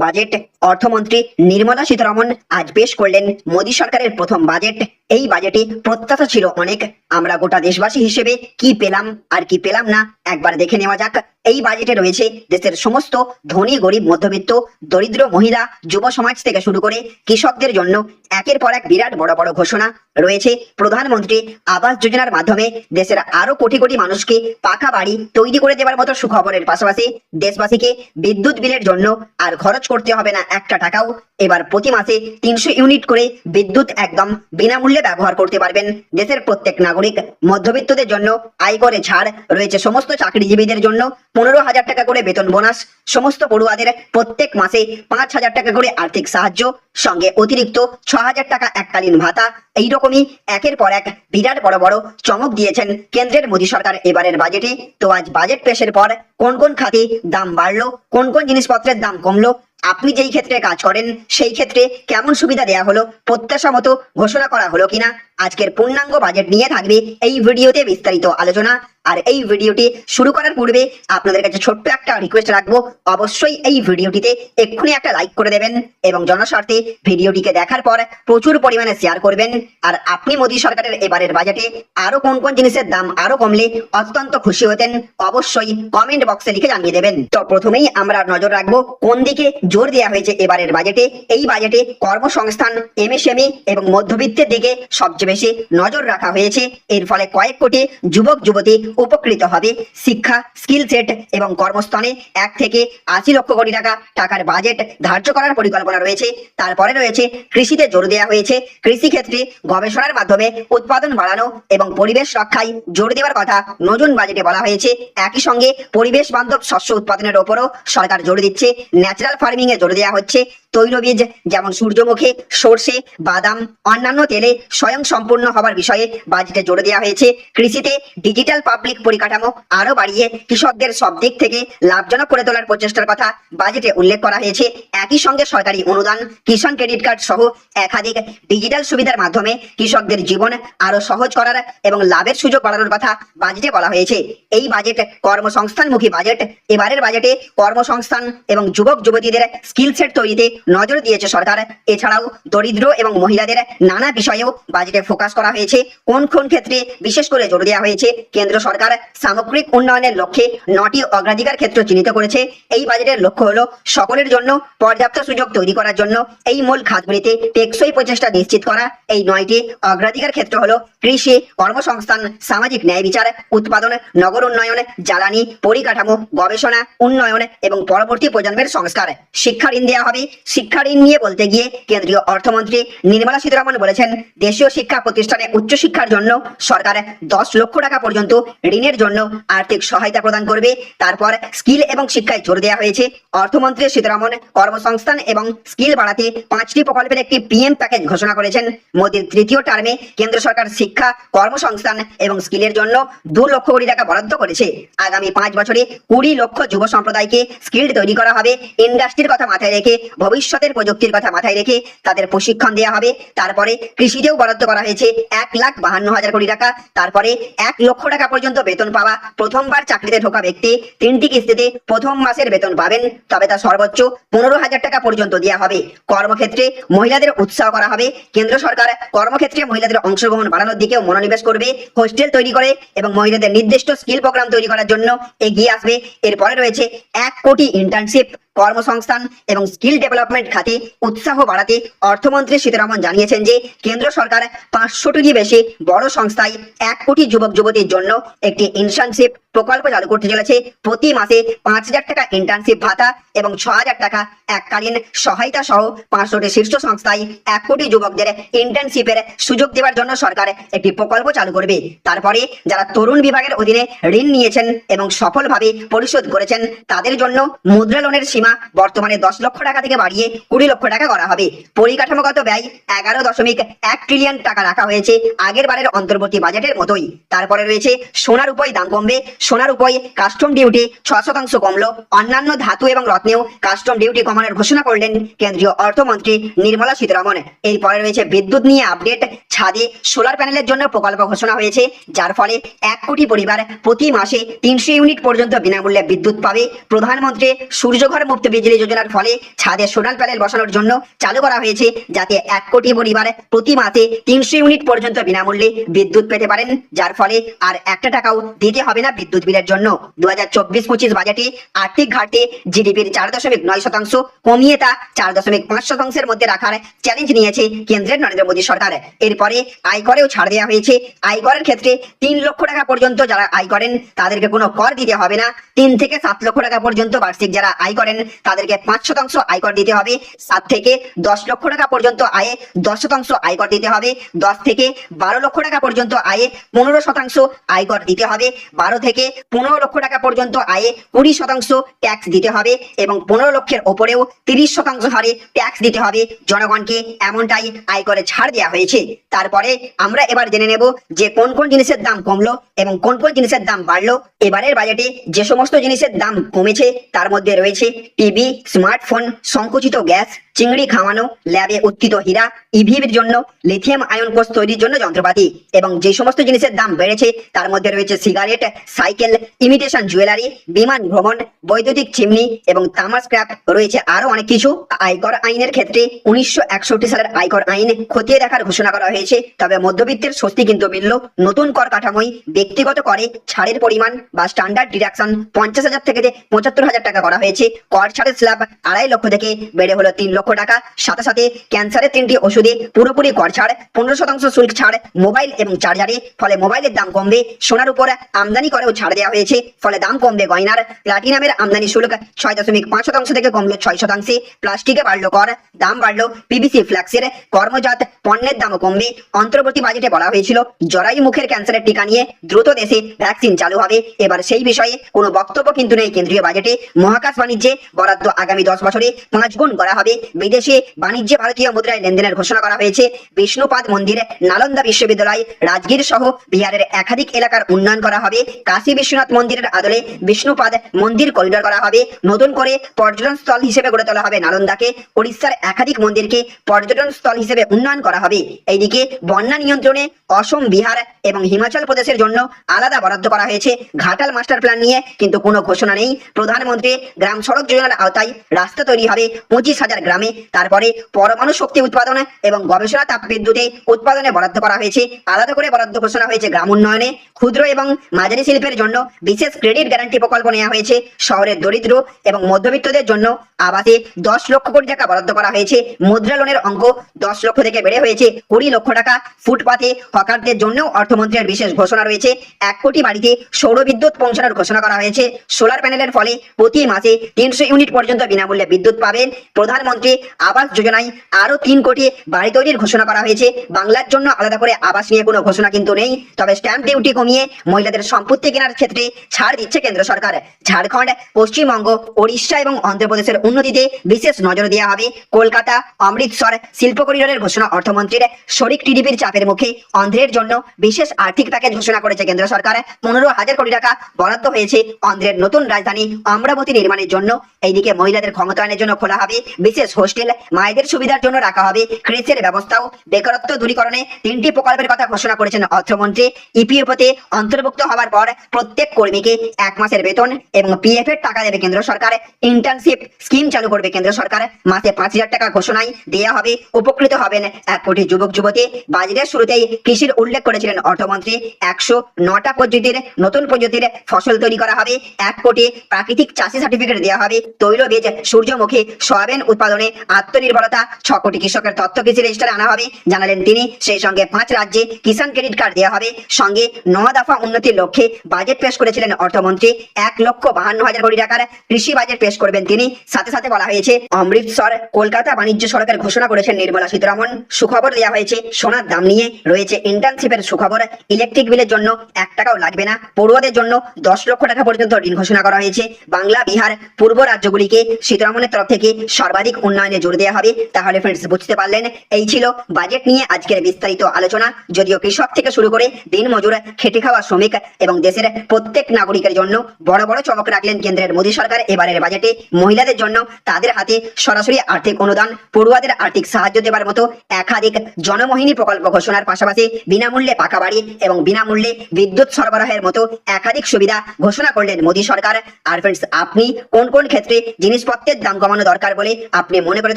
Budget অর্থমন্ত্রী নির্মলা সীতারমন আজ পেশ করলেন মোদী সরকারের প্রথম বাজেট। এই বাজেটে প্রত্যাশা ছিল অনেক। আমরা গোটা দেশবাসী হিসেবে কি পেলাম আর কি পেলাম না একবার দেখে নেওয়া যাক। এই বাজেটে রয়েছে দেশের সমস্ত ধনী গরিব মধ্যবিত্ত দরিদ্র মহিলা যুব সমাজ থেকে শুরু করে কৃষকদের জন্য একের পর এক বিরাট বড় বড় ঘোষণা রয়েছে। প্রধানমন্ত্রী আবাস যোজনার মাধ্যমে দেশের আরো কোটি কোটি মানুষকে পাকা বাড়ি তৈরি করে দেওয়ার মতো সুখবরের পাশাপাশি দেশবাসীকে বিদ্যুৎ বিলের জন্য আর খরচ করতে হবে না একটা টাকাও। এবার প্রতি মাসে 300 ইউনিট করে বিদ্যুৎ একদম বিনামূল্যে ব্যবহার করতে পারবেন দেশের প্রত্যেক নাগরিক। মধ্যবিত্তদের জন্য আয়করে ছাড় রয়েছে। সমস্ত চাকরিজীবীদের জন্য 15,000 টাকা করে বেতন বোনাস। সমস্ত পড়ুয়াদের প্রত্যেক মাসে 5,000 টাকা করে আর্থিক সাহায্য, সঙ্গে অতিরিক্ত 6,000 টাকা এককালীন ভাতা। এইরকমই একের পর এক বিরাট বড় বড় চমক দিয়েছেন কেন্দ্রের মোদী সরকার এবারের বাজেটে। তো আজ বাজেট পেশের পর কোন কোন খাতে দাম বাড়লো, কোন কোন জিনিসপত্রের দাম কমলো, আপনি যেই ক্ষেত্রে কাজ করেন সেই ক্ষেত্রে কেমন সুবিধা দেওয়া হলো, প্রত্যাশা মতো ঘোষণা করা হলো কিনা, আজকের পূর্ণাঙ্গ বাজেট নিয়ে থাকবে এই ভিডিওতে বিস্তারিত আলোচনা। আর এই ভিডিওটি শুরু করার পূর্বে আপনাদের কাছে ছোট্ট একটা রিকোয়েস্ট রাখবো, অবশ্যই এই ভিডিওটিতে এক্ষুনি একটা লাইক করে দেবেন এবং জনস্বার্থে ভিডিওটিকে দেখার পর প্রচুর পরিমাণে শেয়ার করবেন। আর আপনি মোদী সরকারের এবারের বাজেটে আরো কোন কোন জিনিসের দাম আরো কমলে অত্যন্ত খুশি হতেন অবশ্যই কমেন্ট বক্সে লিখে জানিয়ে দেবেন। তো প্রথমেই আমরা নজর রাখবো কোন দিকে জোর দেওয়া হয়েছে এবারের বাজেটে। এই বাজেটে কর্মসংস্থান, এমএসএমই এবং মধ্যবিত্তের দিকে সবচেয়ে বেশি নজর রাখা হয়েছে। এর ফলে কয়েক কোটি যুবক যুবতী উপকৃত হবে। শিক্ষা, স্কিল সেট এবং কর্মস্থানে 1 থেকে 80 লক্ষ কোটি টাকার বাজেট ধার্য করার পরিকল্পনা রয়েছে। তারপরে রয়েছে কৃষিতে জোর দেওয়া হয়েছে। কৃষি ক্ষেত্রে গবেষণার মাধ্যমে উৎপাদন বাড়ানো এবং পরিবেশ রক্ষায় জোর দেওয়ার কথা নতুন বাজেটে বলা হয়েছে। একই সঙ্গে পরিবেশ বান্ধব শস্য উৎপাদনের ওপরও সরকার জোর দিচ্ছে। ন্যাচারাল ফার্মিং এ জোর দেওয়া হচ্ছে। তৈলবীজ যেমন সূর্যমুখী, সর্ষে, বাদাম, অন্যান্য তেলে স্বয়ং সম্পূর্ণ হবার বিষয়ে বাজেটে জোর দেওয়া হয়েছে। কৃষিতে ডিজিটাল পাবলিক পরিকাঠামো আরো বাড়িয়ে কৃষকদের সব দিক থেকে লাভজনক করে তোলার প্রচেষ্টার কথা বাজেটে উল্লেখ করা হয়েছে। একই সঙ্গে সরকারি অনুদান, কিষাণ ক্রেডিট কার্ড সহ একাধিক ডিজিটাল সুবিধার মাধ্যমে কৃষকদের জীবন আরো সহজ করার এবং লাভের সুযোগ বাড়ানোর কথা বাজেটে বলা হয়েছে। এই বাজেট কর্মসংস্থানমুখী বাজেট। এবারের বাজেটে কর্মসংস্থান এবং যুবক যুবতীদের স্কিল সেট তৈরিতে নজর দিয়েছে সরকার। এছাড়াও দরিদ্র এবং মহিলাদের নানা বিষয়েও বাজেটে ফোকাস করা হয়েছে। কোন কোন ক্ষেত্রে বিশেষ করে জোর দেওয়া হয়েছে। কেন্দ্র সরকার সামগ্রিক উন্নয়নের লক্ষ্যে 9টি অগ্রাধিকার ক্ষেত্র চিহ্নিত করেছে। এই বাজেটের লক্ষ্য হলো সকলের জন্য পর্যাপ্ত সুযোগ তৈরি করার জন্য এই মূল খাতগুলিতে টেকসই প্রচেষ্টা নিশ্চিত করা। এই 9টি অগ্রাধিকার ক্ষেত্র হলো কৃষি, কর্মসংস্থান, সামাজিক ন্যায় বিচার, উৎপাদন, নগর উন্নয়ন, জ্বালানি, পরিকাঠামো, গবেষণা, উন্নয়ন এবং পরবর্তী প্রজন্মের সংস্কার। শিক্ষা ঋণ দেওয়া হবে। শিক্ষা ঋণ নিয়ে বলতে গিয়ে কেন্দ্রীয় অর্থমন্ত্রী নির্মলা সীতারমন বলেছেন, দেশীয় শিক্ষা প্রতিষ্ঠানে উচ্চশিক্ষার জন্য সরকার 10 লক্ষ টাকা পর্যন্ত ঋণের জন্য আর্থিক সহায়তা প্রদান করবে। তারপর স্কিল এবং শিক্ষায় জোর দেওয়া হয়েছে। অর্থমন্ত্রী সীতারমন কর্মসংস্থান এবং স্কিল বাড়াতে 5টি প্রকল্পের একটি পিএম প্যাকেজ ঘোষণা করেছেন। মোদীর তৃতীয় টার্মে কেন্দ্র সরকার শিক্ষা, কর্মসংস্থান এবং স্কিলের জন্য 2 লক্ষ কোটি টাকা বরাদ্দ করেছে। আগামী 5 বছরে 20 লক্ষ যুব সম্প্রদায়কে স্কিল তৈরি করা হবে। ইন্ডাস্ট্রির কথা মাথায় রেখে, ভবিষ্যতের প্রযুক্তির কথা মাথায় রেখে তাদের প্রশিক্ষণ দেওয়া হবে। তারপরে কৃষিতেও বরাদ্দ করা হয়েছে 1,52,000 কোটি টাকা। তারপরে 1 লক্ষ টাকা পর্যন্ত বেতন পাওয়া প্রথমবার চাকরিতে ঢোকা ব্যক্তি 3টি কিস্তিতে প্রথম মাসের বেতন পাবেন, তবে তা সর্বোচ্চ 15,000 টাকা পর্যন্ত দেওয়া হবে। কর্মক্ষেত্রে মহিলাদের উৎসাহ করা হবে। কেন্দ্র সরকার কর্মক্ষেত্রে মহিলাদের অংশগ্রহণ বাড়ানোর দিকেও মনোনিবেশ করবে। হোস্টেল তৈরি করে এবং মহিলাদের নির্দিষ্ট স্কিল প্রোগ্রাম তৈরি করার জন্য এগিয়ে আসবে। এরপরে রয়েছে 1 কোটি ইন্টার্নশিপ। কর্মসংস্থান এবং স্কিল ডেভেলপমেন্ট খাতে উৎসাহ বাড়াতে অর্থমন্ত্রী সীতারমন জানিয়েছেন যে কেন্দ্র সরকার 500টিরই বেশি বড় সংস্থায় 1 কোটি যুবক যুবতীর জন্য একটি ইন্টার্নশিপ প্রকল্প চালু করতে চলেছে। প্রতি মাসে 5,000 টাকা ইন্টার্নশিপ ভাতা এবং 6,000 টাকা এককালীন সহায়তা সহ 500টি শীর্ষ সংস্থায় 1 কোটি যুবকদের ইন্টার্নশিপের সুযোগ দেওয়ার জন্য সরকার একটি প্রকল্প চালু করবে। তারপরে যারা তরুণ বিভাগের অধীনে ঋণ নিয়েছেন এবং সফলভাবে পরিশোধ করেছেন তাদের জন্য মুদ্রা লোনের সীমা বর্তমানে 10 লক্ষ টাকা থেকে বাড়িয়ে 20 লক্ষ টাকা করা হবে। পরিকাঠামোগত ব্যয় 11.1 ট্রিলিয়ন টাকা রাখা হয়েছে আগের বারের অন্তর্বর্তী বাজেটের মতোই। তারপরে রয়েছে সোনার উপরে দাম কমবে। সোনার উপরে কাস্টম ডিউটি 6% কমলো। অন্যান্য ধাতু এবং রত্নেও কাস্টম ডিউটি কমানোর ঘোষণা করলেন কেন্দ্রীয় অর্থমন্ত্রী নির্মলা সীতারমন। এরপরে রয়েছে বিদ্যুৎ নিয়ে আপডেট। ছাদে সোলার প্যানেলের জন্য প্রকল্প ঘোষণা হয়েছে, যার ফলে 1 কোটি পরিবার প্রতি মাসে 300 ইউনিট পর্যন্ত বিনামূল্যে বিদ্যুৎ পাবে। প্রধানমন্ত্রী সূর্যঘর মুফত বিজলি যোজনার ফলে ছাদে সোলার প্যানেল বসানোর জন্য চালু করা হয়েছে, যাতে 1 কোটি পরিবার প্রতি মাসে 300 ইউনিট পর্যন্ত বিনামূল্যে বিদ্যুৎ পেতে পারেন, যার ফলে আর একটা টাকাও দিতে হবে না বিদ্যুৎ বিলের জন্য। 2024-25 বাজেটে আর্থিক ঘাটতি জিডিপির 4.9% কমিয়ে তা 4.5%-এর মধ্যে রাখার চ্যালেঞ্জ নিয়েছে কেন্দ্রের নরেন্দ্র মোদী সরকার। এরপরে আয়করেও ছাড় দেওয়া হয়েছে। আয়করের ক্ষেত্রে 3 লক্ষ টাকা পর্যন্ত যারা আয় করেন তাদেরকে কোনো কর দিতে হবে না। 3 থেকে 7 লক্ষ টাকা পর্যন্ত বার্ষিক যারা আয় করেন তাদেরকে 5% আয়কর দিতে হবে। 7 থেকে 10 লক্ষ টাকা পর্যন্ত আয়ে 10% আয়কর দিতে হবে। 10 থেকে 12 লক্ষ টাকা পর্যন্ত আয়ে 15% আয়কর দিতে হবে। 12 থেকে 15 লক্ষ টাকা পর্যন্ত আয়ে 20% ট্যাক্স দিতে হবে এবং 15 লক্ষের ওপরেও 30% হারে ট্যাক্স দিতে হবে জনগণকে। এমনটাই আয়করে ছাড় দেওয়া হয়েছে। তারপরে আমরা এবার জেনে নেব যে কোন কোন জিনিসের দাম কমলো এবং কোন কোন জিনিসের দাম বাড়লো। এবারের বাজেটে যে সমস্ত জিনিসের দাম কমেছে তার মধ্যে রয়েছে টিভি, স্মার্টফোন, সংকুচিত গ্যাস, চিংড়ি খাওয়ানো, ল্যাবে উত্থিত হীরা, ইভির জন্য লিথিয়াম আয়ন কোষ তৈরির জন্য যন্ত্রপাতি। এবং যে সমস্ত জিনিসের দাম বেড়েছে তার মধ্যে রয়েছে সিগারেট, সাইকেল, ইমিটেশন জুয়েলারি, বিমান ভ্রমণ, বৈদ্যুতিক চিমনি এবং তামা স্ক্র্যাপ, রয়েছে আরো অনেক কিছু। আয়কর আইনের ক্ষেত্রে 1961 সালের আয়কর আইন খতিয়ে দেখার ঘোষণা করা হয়েছে, তবে মধ্যবিত্তের স্বস্তি কিন্তু মিলল। নতুন কর কাঠামোয় ব্যক্তিগত করে ছাড়ের পরিমাণ বা স্ট্যান্ডার্ড ডিডাকশন 50,000 থেকে 75,000 টাকা করা হয়েছে। কর ছাড়ের স্ল্যাব 2.5 লক্ষ থেকে বেড়ে হলো 3 লক্ষ টাকা। সাথে সাথে ক্যান্সারের 3টি ওষুধে পুরোপুরি কর ছাড়, 15% শুল্ক ছাড় মোবাইল এবং চার্জারে, ফলে মোবাইলের দাম কমবে। সোনার উপর আমদানি করেও ছাড় দেওয়া হয়েছে, ফলে দাম কমবে গয়নার। প্লাটিনামের আমদানি শুল্ক 6.5% থেকে কমলো 6%। প্লাস্টিকে বাড়লো কর, দাম বাড়লো। পিভিসি ফ্ল্যাক্সের কর্মজাত পণ্যের দামও কমবে। অন্তর্বর্তী বাজেটে বলা হয়েছিল জরায়ু মুখের ক্যান্সারের টিকা নিয়ে দ্রুত দেশে ভ্যাকসিন চালু হবে। এবার সেই বিষয়ে কোনো বক্তব্য কিন্তু নেই কেন্দ্রীয় বাজেটে। মহাকাশ বাণিজ্যে বরাদ্দ আগামী 10 বছরে 5 গুণ করা হবে। বিদেশে বাণিজ্যে ভারতীয় মুদ্রায় লেনদেনের ঘোষণা করা হয়েছে। বিষ্ণুপাদ মন্দির, নালন্দা বিশ্ববিদ্যালয়, রাজগীর সহ বিহারের একাধিক এলাকার উন্নয়ন করা হবে। কাশী বিশ্বনাথ মন্দিরের আদলে বিষ্ণুপাদ মন্দির করিডোর করা হবে। নতুন করে পর্যটন স্থল হিসেবে গড়ে তোলা হবে নালন্দাকে। উড়িষ্যার একাধিক মন্দিরকে পর্যটন স্থল হিসেবে উন্নয়ন করা হবে। এইদিকে বন্যা নিয়ন্ত্রণে অসম, বিহার এবং হিমাচল প্রদেশের জন্য আলাদা বরাদ্দ করা হয়েছে। ঘাটাল মাস্টার প্ল্যান নিয়ে কিন্তু কোনো ঘোষণা নেই। প্রধানমন্ত্রী গ্রাম সড়ক যোজনার আওতায় রাস্তা তৈরি হবে 25,000 গ্রামে। তারপরে পরমাণু শক্তি উৎপাদন এবং গবেষণা তাপবিদ্যুতে উৎপাদনে বরাদ্দ করা হয়েছে। আলাদা করে বরাদ্দ ঘোষণা হয়েছে গ্রাম উন্নয়নে। ক্ষুদ্র এবং মাঝারি শিল্পের জন্য বিশেষ ক্রেডিট গ্যারান্টি প্রকল্প নেওয়া হয়েছে। শহরের দরিদ্র এবং মধ্যবিত্তদের জন্য আবাসে 10 লক্ষ কোটি টাকা বরাদ্দ করা হয়েছে। মুদ্রা লোনের অঙ্ক 10 লক্ষ থেকে বেড়ে হয়েছে 20 লক্ষ টাকা। ফুটপাতে হকারদের জন্য অর্থমন্ত্রীর বিশেষ ঘোষণা রয়েছে। 1 কোটি বাড়িতে সৌর বিদ্যুৎ পৌঁছানোর ঘোষণা করা হয়েছে। সোলার প্যানেলের ফলে প্রতি মাসে 300 ইউনিট পর্যন্ত বিনামূল্যে বিদ্যুৎ পাবেন। প্রধানমন্ত্রী আবাস যোজনায় আরো 3 কোটি বাড়ি তৈরির ঘোষণা করা হয়েছে। বাংলার জন্য আলাদা করে আবাস নিয়ে কোনো ঘোষণা কিন্তু নেই, তবে স্ট্যাম্প ডিউটি কমিয়ে মহিলাদের সম্পত্তি কেনার ক্ষেত্রে ছাড় দিচ্ছে কেন্দ্র সরকার। ঝাড়খণ্ড, পশ্চিমবঙ্গ, ওড়িশা এবং অন্ধ্রপ্রদেশের উন্নতিতে বিশেষ নজর দেওয়া হবে। কলকাতা, অমৃতসর শিল্প করিডোরের ঘোষণা অর্থমন্ত্রীর। শরিক টিডিপির চাপের মুখে অন্ধ্রের জন্য বিশেষ আর্থিক প্যাকেজ ঘোষণা করেছে কেন্দ্র সরকার। 15,000 কোটি টাকা বরাদ্দ হয়েছে অন্ধ্রের নতুন রাজধানী অমরাবতী নির্মাণের জন্য। এইদিকে মহিলাদের ক্ষমতায়নের জন্য খোলা হবে বিশেষ হোস্টেল। মায়েদের সুবিধার জন্য রাখা হবে ক্রেচের ব্যবস্থাও। বেকারত্ব দূরীকরণে 3টি প্রকল্পের কথা ঘোষণা করেছেন অর্থমন্ত্রী। ইপিএফতে অন্তর্ভুক্ত হওয়ার পর প্রত্যেক কর্মীকে 1 মাসের বেতন এবং পিএফ এর টাকা দেবে কেন্দ্র সরকার। ইন্টার্নশিপ স্কিম চালু করবে কেন্দ্র সরকার। মাসে 5,000 টাকা ঘোষণায় দেওয়া হবে। উপকৃত হবেন 1 কোটি যুবক যুবতী। বাজেটের শুরুতেই কৃষির উল্লেখ করেছিলেন অর্থমন্ত্রী। 109টা পদ্ধতির নতুন প্রজাতির ফসল তৈরি করা হবে। 1 কোটি প্রাকৃতিক চাষি সার্টিফিকেট দেওয়া হবে। তৈলবীজ, সূর্যমুখী, সয়াবিন উৎপাদনে আত্মনির্ভরতা। 6 কোটি কৃষকের তথ্য কৃষি রেজিস্টারে আনা হবে জানালেন তিনি। সেই সঙ্গে 5 রাজ্যে কিষাণ ক্রেডিট কার্ড দেওয়া হবে। সঙ্গে 9 দফা উন্নতির লক্ষ্যে বাজেট পেশ করেছিলেন অর্থমন্ত্রী। 1,52,000 কোটি টাকার কৃষি বাজেট পেশ করবেন তিনি। সাথে সাথে বলা হয়েছে অমৃতসর কলকাতা বাণিজ্য সড়কের ঘোষণা করেছেন নির্মলা সীতারমণ। সুখবর দেওয়া হয়েছে সোনার দাম নিয়ে। রয়েছে ইন্টার্নশিপের সুখবর। ইলেকট্রিক বিলের জন্য 1 টাকাও লাগবে না। পড়ুয়াদের জন্য 10 লক্ষ টাকা পর্যন্ত ঋণ ঘোষণা করা হয়েছে। বাংলা, বিহার, পূর্ব রাজ্যগুলিকে সীতারমণের তরফ থেকে সর্বাধিক উন্নয়নে জোর দেওয়া হবে। তাহলে ফ্রেন্ডস বুঝতে পারলেন, এই ছিল বাজেট নিয়ে আজকের বিস্তারিত আলোচনা। যদিও কৃষক থেকে শুরু করে দিন মজুর, খেটে খাওয়া শ্রমিক এবং দেশের প্রত্যেক নাগরিকের জন্য বড় বড় চমক রাখলেন কেন্দ্রের মোদী সরকার এবারের বাজেটে। মহিলাদের জন্য তাদের হাতে সরাসরি আর্থিক অনুদান, পড়ুয়াদের আর্থিক সাহায্য দেওয়ার মতো একাধিক জনমোহিনী প্রকল্প ঘোষণার পাশাপাশি বিনামূল্যে পাকা বাড়ি এবং বিনামূল্যে বিদ্যুৎ সরবরাহের মতো একাধিক সুবিধা ঘোষণা করলেন মোদী সরকার। আর ফ্রেন্ডস, আপনি কোন কোন ক্ষেত্রে ক্ষেত্রে জিনিসপত্রের দাম কমানো দরকার বলে আপনি মনে করে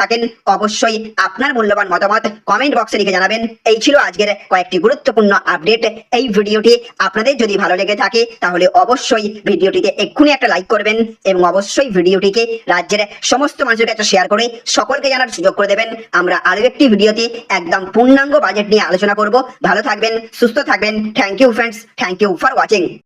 থাকেন, অবশ্যই আপনার মূল্যবান মতামত কমেন্ট বক্সে লিখে জানাবেন। এই ছিল আজকের কয়েকটি গুরুত্বপূর্ণ আপডেট। এই ভিডিওটি আপনাদের যদি ভালো লেগে থাকে তাহলে অবশ্যই ভিডিওটিতে এক্ষুনি একটা লাইক করবেন এবং অবশ্যই ভিডিওটিকে রাজ্যের সমস্ত মানুষের কাছে শেয়ার করে সকলকে জানার সুযোগ করে দেবেন। আমরা আরো একটি ভিডিওতে একদম পূর্ণাঙ্গ বাজেট নিয়ে আলোচনা করব। ভালো থাকবেন, সুস্থ থাকবেন। Thank you friends, thank you for watching.